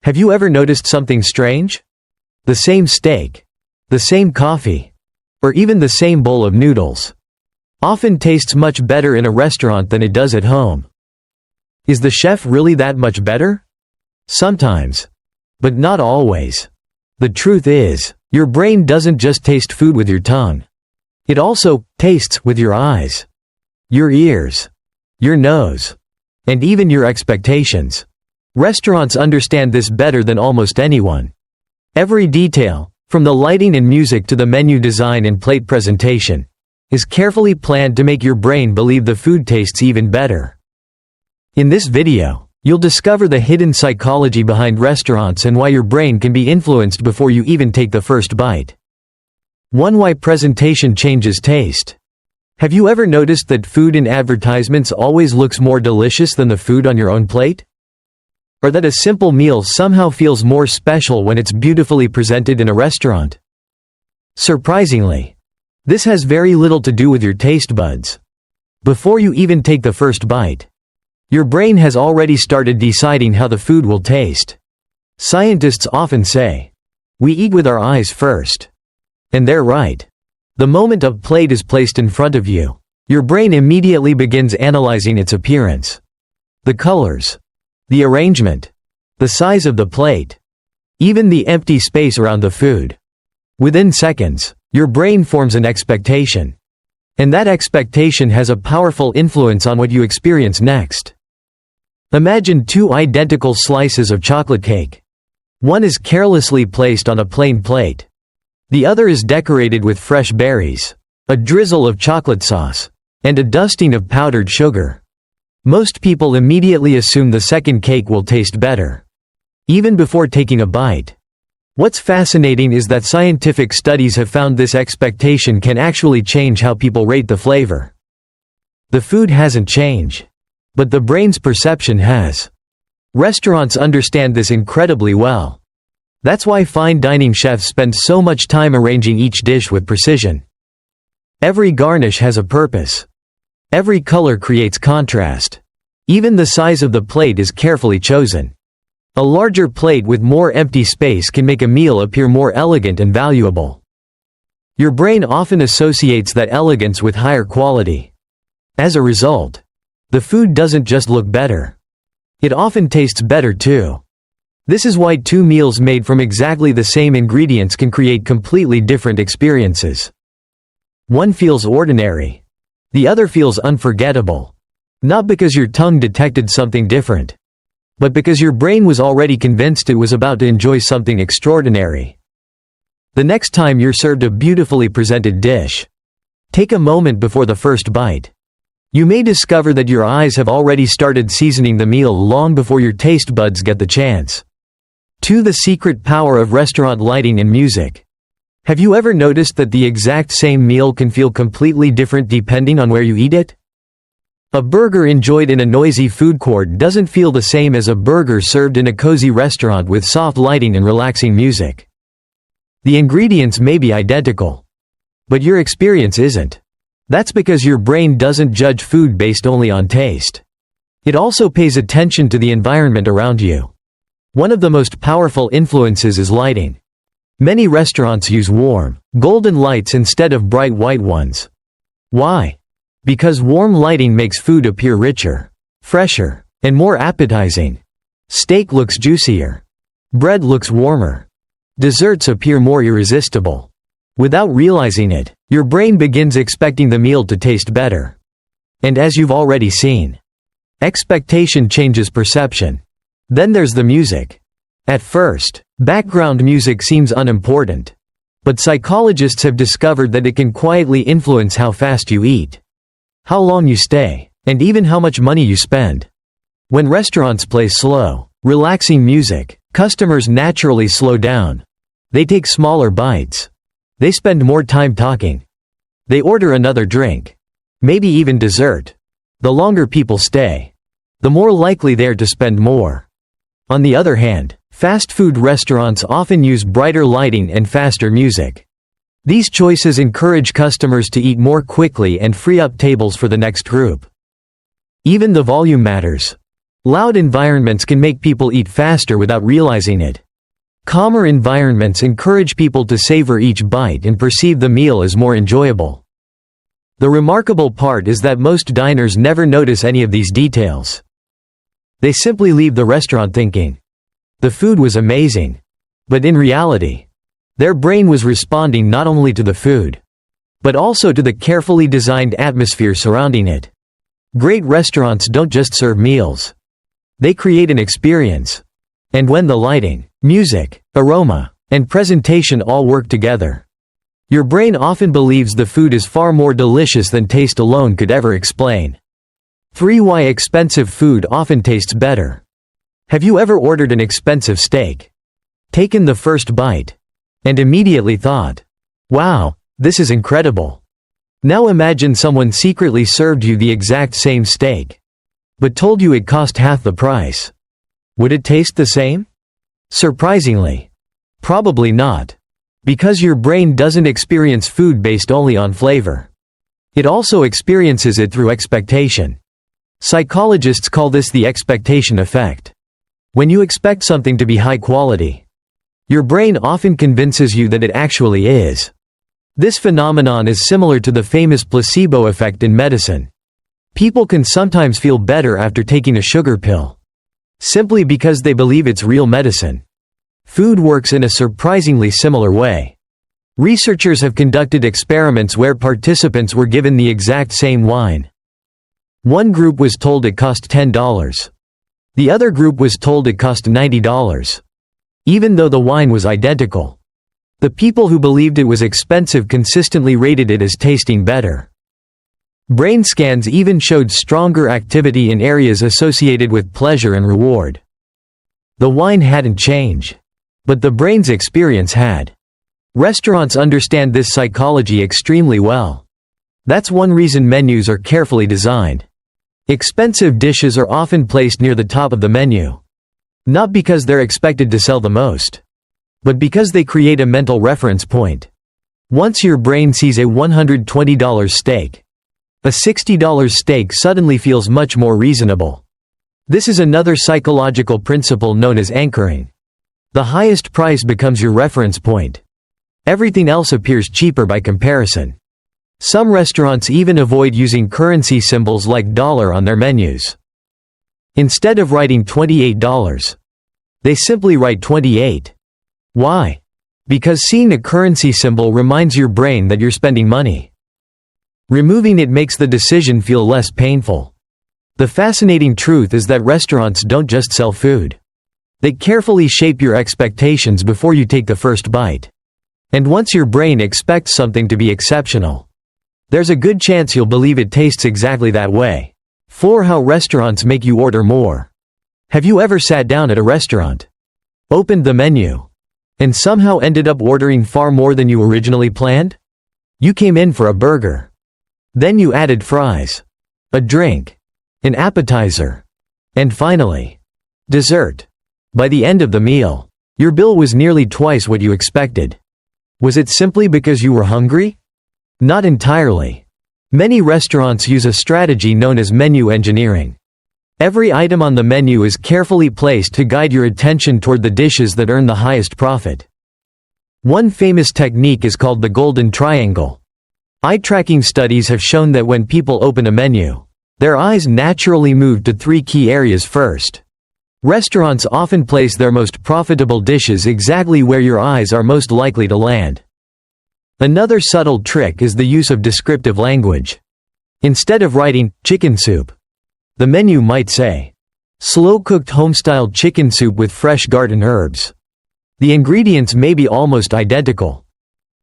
Have you ever noticed something strange? The same steak, the same coffee, or even the same bowl of noodles often tastes much better in a restaurant than it does at home. Is the chef really that much better? Sometimes. But not always. The truth is, your brain doesn't just taste food with your tongue. It also tastes with your eyes, your ears, your nose, and even your expectations. Restaurants understand this better than almost anyone. Every detail, from the lighting and music to the menu design and plate presentation, is carefully planned to make your brain believe the food tastes even better. In this video, you'll discover the hidden psychology behind restaurants and why your brain can be influenced before you even take the first bite. 1. Why presentation changes taste. Have you ever noticed that food in advertisements always looks more delicious than the food on your own plate? Or that a simple meal somehow feels more special when it's beautifully presented in a restaurant? Surprisingly, this has very little to do with your taste buds. Before you even take the first bite, your brain has already started deciding how the food will taste. Scientists often say, "We eat with our eyes first." And they're right. The moment a plate is placed in front of you, your brain immediately begins analyzing its appearance. The colors, the arrangement, the size of the plate, even the empty space around the food. Within seconds, your brain forms an expectation. And that expectation has a powerful influence on what you experience next. Imagine two identical slices of chocolate cake. One is carelessly placed on a plain plate. The other is decorated with fresh berries, a drizzle of chocolate sauce, and a dusting of powdered sugar. Most people immediately assume the second cake will taste better, even before taking a bite. What's fascinating is that scientific studies have found this expectation can actually change how people rate the flavor. The food hasn't changed, but the brain's perception has. Restaurants understand this incredibly well. That's why fine dining chefs spend so much time arranging each dish with precision. Every garnish has a purpose. Every color creates contrast. Even the size of the plate is carefully chosen. A larger plate with more empty space can make a meal appear more elegant and valuable. Your brain often associates that elegance with higher quality. As a result, the food doesn't just look better. It often tastes better too. This is why two meals made from exactly the same ingredients can create completely different experiences. One feels ordinary. The other feels unforgettable. Not because your tongue detected something different, but because your brain was already convinced it was about to enjoy something extraordinary. The next time you're served a beautifully presented dish, take a moment before the first bite. You may discover that your eyes have already started seasoning the meal long before your taste buds get the chance. 2. The secret power of restaurant lighting and music. Have you ever noticed that the exact same meal can feel completely different depending on where you eat it? A burger enjoyed in a noisy food court doesn't feel the same as a burger served in a cozy restaurant with soft lighting and relaxing music. The ingredients may be identical, but your experience isn't. That's because your brain doesn't judge food based only on taste. It also pays attention to the environment around you. One of the most powerful influences is lighting. Many restaurants use warm, golden lights instead of bright white ones. Why? Because warm lighting makes food appear richer, fresher, and more appetizing. Steak looks juicier. Bread looks warmer. Desserts appear more irresistible. Without realizing it, your brain begins expecting the meal to taste better. And as you've already seen, expectation changes perception. Then there's the music. At first, background music seems unimportant. But psychologists have discovered that it can quietly influence how fast you eat, how long you stay, and even how much money you spend. When restaurants play slow, relaxing music, customers naturally slow down. They take smaller bites. They spend more time talking. They order another drink, maybe even dessert. The longer people stay, the more likely they are to spend more. On the other hand, fast food restaurants often use brighter lighting and faster music. These choices encourage customers to eat more quickly and free up tables for the next group. Even the volume matters. Loud environments can make people eat faster without realizing it. Calmer environments encourage people to savor each bite and perceive the meal as more enjoyable. The remarkable part is that most diners never notice any of these details. They simply leave the restaurant thinking, "The food was amazing." But in reality, their brain was responding not only to the food, but also to the carefully designed atmosphere surrounding it. Great restaurants don't just serve meals. They create an experience. And when the lighting, music, aroma, and presentation all work together, your brain often believes the food is far more delicious than taste alone could ever explain. 3. Why expensive food often tastes better. Have you ever ordered an expensive steak, taken the first bite, and immediately thought, "Wow, this is incredible"? Now imagine someone secretly served you the exact same steak, but told you it cost half the price. Would it taste the same? Surprisingly, probably not. Because your brain doesn't experience food based only on flavor. It also experiences it through expectation. Psychologists call this the expectation effect. When you expect something to be high quality, your brain often convinces you that it actually is. This phenomenon is similar to the famous placebo effect in medicine. People can sometimes feel better after taking a sugar pill, simply because they believe it's real medicine. Food works in a surprisingly similar way. Researchers have conducted experiments where participants were given the exact same wine. One group was told it cost $10. The other group was told it cost $90. Even though the wine was identical, the people who believed it was expensive consistently rated it as tasting better. Brain scans even showed stronger activity in areas associated with pleasure and reward. The wine hadn't changed, but the brain's experience had. Restaurants understand this psychology extremely well. That's one reason menus are carefully designed. Expensive dishes are often placed near the top of the menu. Not because they're expected to sell the most, but because they create a mental reference point. Once your brain sees a $120 steak, a $60 steak suddenly feels much more reasonable. This is another psychological principle known as anchoring. The highest price becomes your reference point. Everything else appears cheaper by comparison. Some restaurants even avoid using currency symbols like dollar on their menus. Instead of writing $28, they simply write 28. Why? Because seeing a currency symbol reminds your brain that you're spending money. Removing it makes the decision feel less painful. The fascinating truth is that restaurants don't just sell food. They carefully shape your expectations before you take the first bite. And once your brain expects something to be exceptional, there's a good chance you'll believe it tastes exactly that way. 4. How restaurants make you order more. Have you ever sat down at a restaurant, opened the menu, and somehow ended up ordering far more than you originally planned? You came in for a burger. Then you added fries, a drink, an appetizer, and finally, dessert. By the end of the meal, your bill was nearly twice what you expected. Was it simply because you were hungry? Not entirely. Many restaurants use a strategy known as menu engineering. Every item on the menu is carefully placed to guide your attention toward the dishes that earn the highest profit. One famous technique is called the golden triangle. Eye-tracking studies have shown that when people open a menu, their eyes naturally move to 3 key areas first. Restaurants often place their most profitable dishes exactly where your eyes are most likely to land. Another subtle trick is the use of descriptive language. Instead of writing, chicken soup, the menu might say, slow-cooked home-style chicken soup with fresh garden herbs. The ingredients may be almost identical,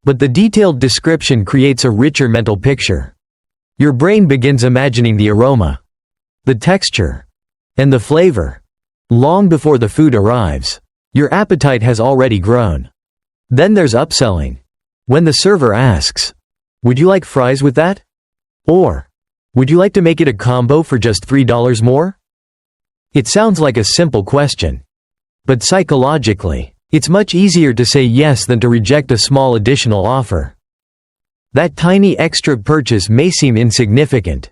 but the detailed description creates a richer mental picture. Your brain begins imagining the aroma, the texture, and the flavor. Long before the food arrives, your appetite has already grown. Then there's upselling. When the server asks, "Would you like fries with that?" Or, "Would you like to make it a combo for just $3 more?" It sounds like a simple question. But psychologically, it's much easier to say yes than to reject a small additional offer. That tiny extra purchase may seem insignificant.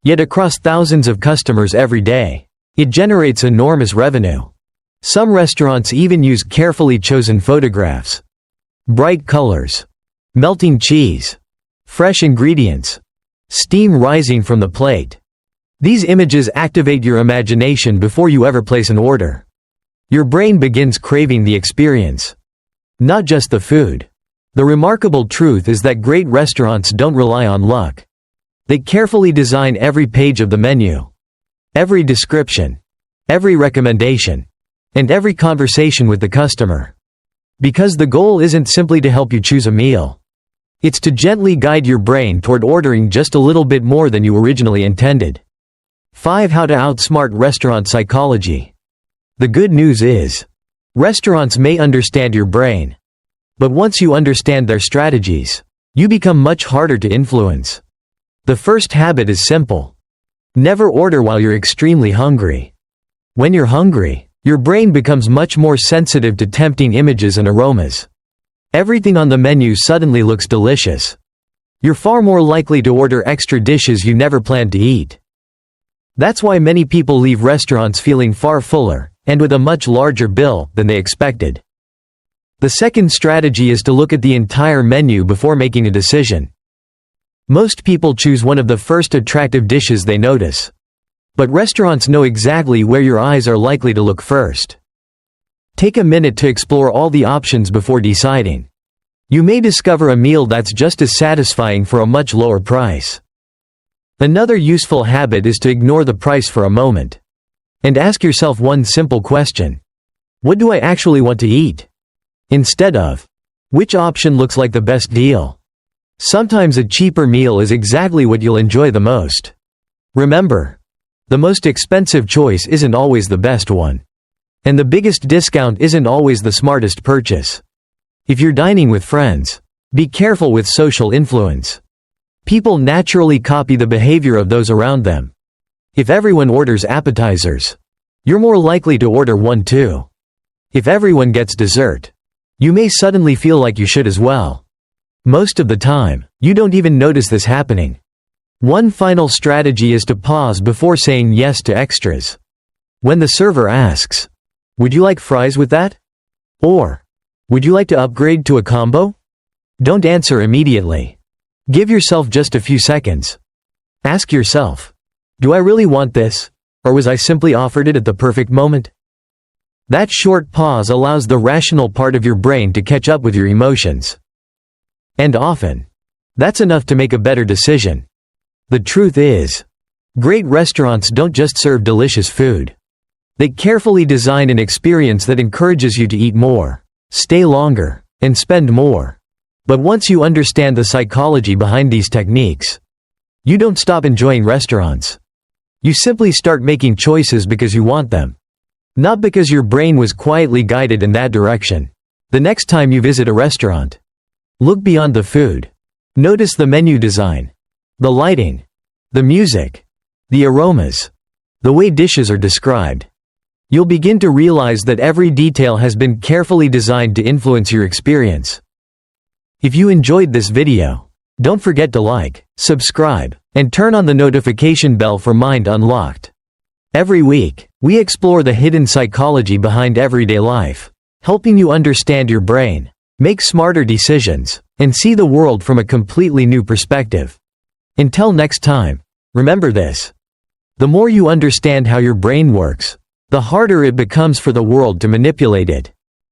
Yet across thousands of customers every day, It generates enormous revenue. Some restaurants even use carefully chosen photographs, bright colors, melting cheese, fresh ingredients, steam rising from the plate. These images activate your imagination before you ever place an order. Your brain begins craving the experience, not just the food. The remarkable truth is that great restaurants don't rely on luck. They carefully design every page of the menu, every description, every recommendation, and every conversation with the customer. Because the goal isn't simply to help you choose a meal. It's to gently guide your brain toward ordering just a little bit more than you originally intended. 5. How to outsmart restaurant psychology. The good news is, restaurants may understand your brain. But once you understand their strategies, you become much harder to influence. The first habit is simple. Never order while you're extremely hungry. When you're hungry, your brain becomes much more sensitive to tempting images and aromas. Everything on the menu suddenly looks delicious. You're far more likely to order extra dishes you never planned to eat. That's why many people leave restaurants feeling far fuller, and with a much larger bill, than they expected. The second strategy is to look at the entire menu before making a decision. Most people choose one of the first attractive dishes they notice. But restaurants know exactly where your eyes are likely to look first. Take a minute to explore all the options before deciding. You may discover a meal that's just as satisfying for a much lower price. Another useful habit is to ignore the price for a moment. And ask yourself one simple question. What do I actually want to eat? Instead of, which option looks like the best deal? Sometimes a cheaper meal is exactly what you'll enjoy the most. Remember, the most expensive choice isn't always the best one. And the biggest discount isn't always the smartest purchase. If you're dining with friends, be careful with social influence. People naturally copy the behavior of those around them. If everyone orders appetizers, you're more likely to order one too. If everyone gets dessert, you may suddenly feel like you should as well. Most of the time, you don't even notice this happening. One final strategy is to pause before saying yes to extras. When the server asks, "Would you like fries with that?" Or, "Would you like to upgrade to a combo?" Don't answer immediately. Give yourself just a few seconds. Ask yourself, do I really want this, or was I simply offered it at the perfect moment? That short pause allows the rational part of your brain to catch up with your emotions. And often, that's enough to make a better decision. The truth is, great restaurants don't just serve delicious food. They carefully design an experience that encourages you to eat more, stay longer, and spend more. But once you understand the psychology behind these techniques, you don't stop enjoying restaurants. You simply start making choices because you want them. Not because your brain was quietly guided in that direction. The next time you visit a restaurant, look beyond the food. Notice the menu design, the lighting, the music, the aromas, the way dishes are described. You'll begin to realize that every detail has been carefully designed to influence your experience. If you enjoyed this video, don't forget to like, subscribe, and turn on the notification bell for Mind Unlocked. Every week, we explore the hidden psychology behind everyday life, helping you understand your brain, make smarter decisions, and see the world from a completely new perspective. Until next time, remember this. The more you understand how your brain works, the harder it becomes for the world to manipulate it.